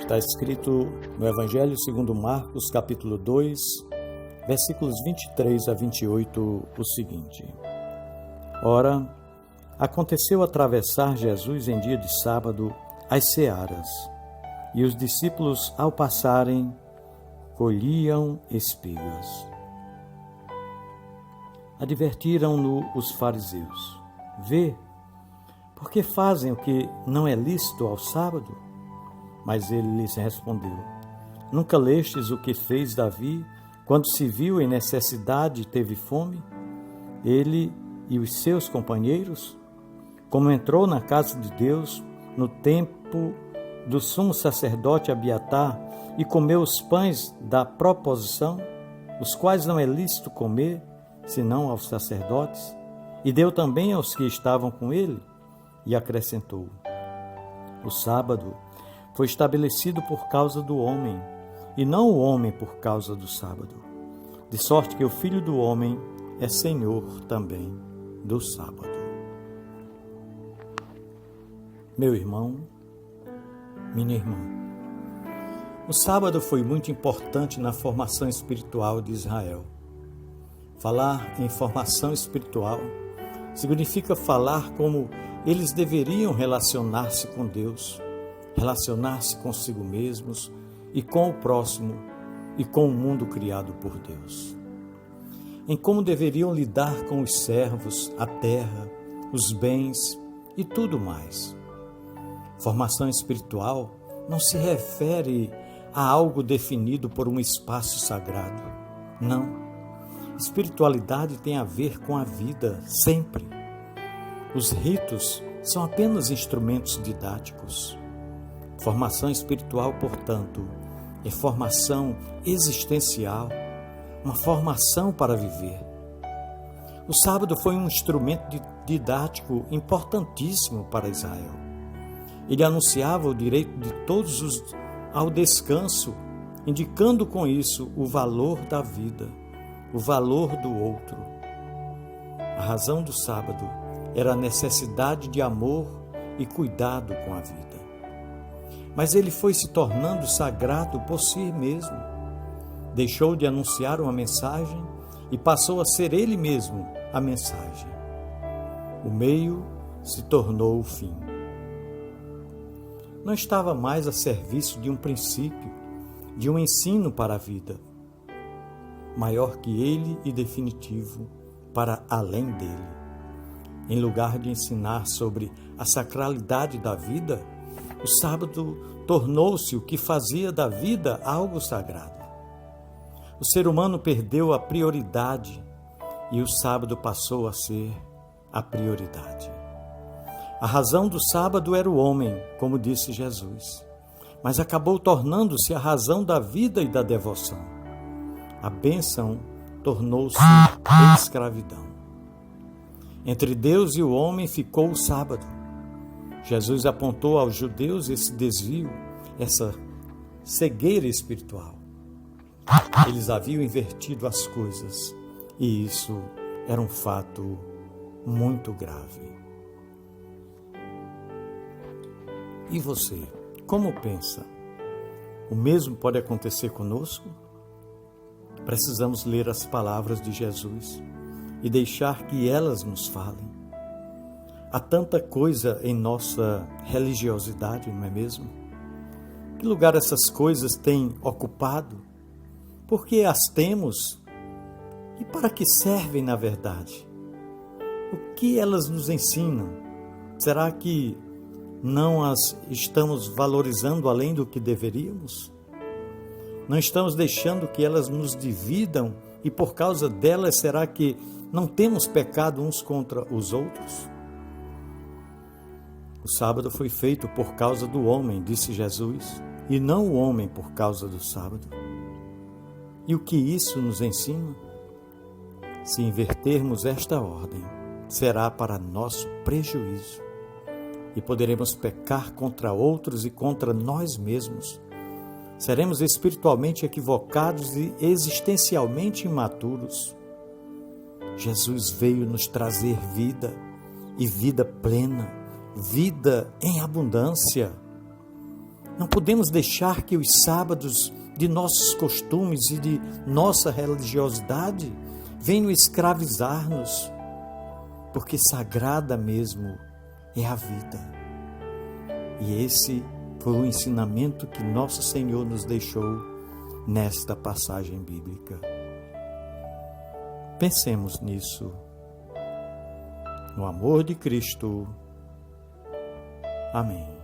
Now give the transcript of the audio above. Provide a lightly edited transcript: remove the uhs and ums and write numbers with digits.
Está escrito no Evangelho segundo Marcos, capítulo 2, versículos 23 a 28, o seguinte: Ora, aconteceu atravessar Jesus em dia de sábado as searas, e os discípulos, ao passarem, colhiam espigas. Advertiram-no os fariseus: Vê, por que fazem o que não é lícito ao sábado? Mas ele lhes respondeu: Nunca lestes o que fez Davi, quando se viu em necessidade e teve fome? Ele e os seus companheiros? Como entrou na casa de Deus, no tempo do sumo sacerdote Abiatar, e comeu os pães da proposição, os quais não é lícito comer, senão aos sacerdotes, e deu também aos que estavam com ele, e acrescentou: O sábado foi estabelecido por causa do homem, e não o homem por causa do sábado, de sorte que o Filho do Homem é Senhor também do sábado. Meu irmão, minha irmã, o sábado foi muito importante na formação espiritual de Israel. Falar em formação espiritual significa falar como eles deveriam relacionar-se com Deus, relacionar-se consigo mesmos e com o próximo e com o mundo criado por Deus. Em como deveriam lidar com os servos, a terra, os bens e tudo mais. Formação espiritual não se refere a algo definido por um espaço sagrado. Não. Espiritualidade tem a ver com a vida, sempre. Os ritos são apenas instrumentos didáticos. Formação espiritual, portanto, é formação existencial, uma formação para viver. O sábado foi um instrumento didático importantíssimo para Israel. Ele anunciava o direito de todos ao descanso, indicando com isso o valor da vida, o valor do outro. A razão do sábado era a necessidade de amor e cuidado com a vida. Mas ele foi se tornando sagrado por si mesmo. Deixou de anunciar uma mensagem e passou a ser ele mesmo a mensagem. O meio se tornou o fim. Não estava mais a serviço de um princípio, de um ensino para a vida, maior que ele e definitivo, para além dele. Em lugar de ensinar sobre a sacralidade da vida, o sábado tornou-se o que fazia da vida algo sagrado. O ser humano perdeu a prioridade e o sábado passou a ser a prioridade. A razão do sábado era o homem, como disse Jesus, mas acabou tornando-se a razão da vida e da devoção. A bênção tornou-se escravidão. Entre Deus e o homem ficou o sábado. Jesus apontou aos judeus esse desvio, essa cegueira espiritual. Eles haviam invertido as coisas e isso era um fato muito grave. E você, como pensa? O mesmo pode acontecer conosco? Precisamos ler as palavras de Jesus e deixar que elas nos falem. Há tanta coisa em nossa religiosidade, não é mesmo? Que lugar essas coisas têm ocupado? Por que as temos? E para que servem na verdade? O que elas nos ensinam? Será que não as estamos valorizando além do que deveríamos? Não estamos deixando que elas nos dividam e por causa delas será que não temos pecado uns contra os outros? O sábado foi feito por causa do homem, disse Jesus, e não o homem por causa do sábado. E o que isso nos ensina? Se invertermos esta ordem, será para nosso prejuízo e poderemos pecar contra outros e contra nós mesmos. Seremos espiritualmente equivocados e existencialmente imaturos. Jesus veio nos trazer vida e vida plena, vida em abundância. Não podemos deixar que os sábados de nossos costumes e de nossa religiosidade venham escravizar-nos, porque sagrada mesmo é a vida. E esse foi o ensinamento que nosso Senhor nos deixou nesta passagem bíblica. Pensemos nisso. No amor de Cristo. Amém.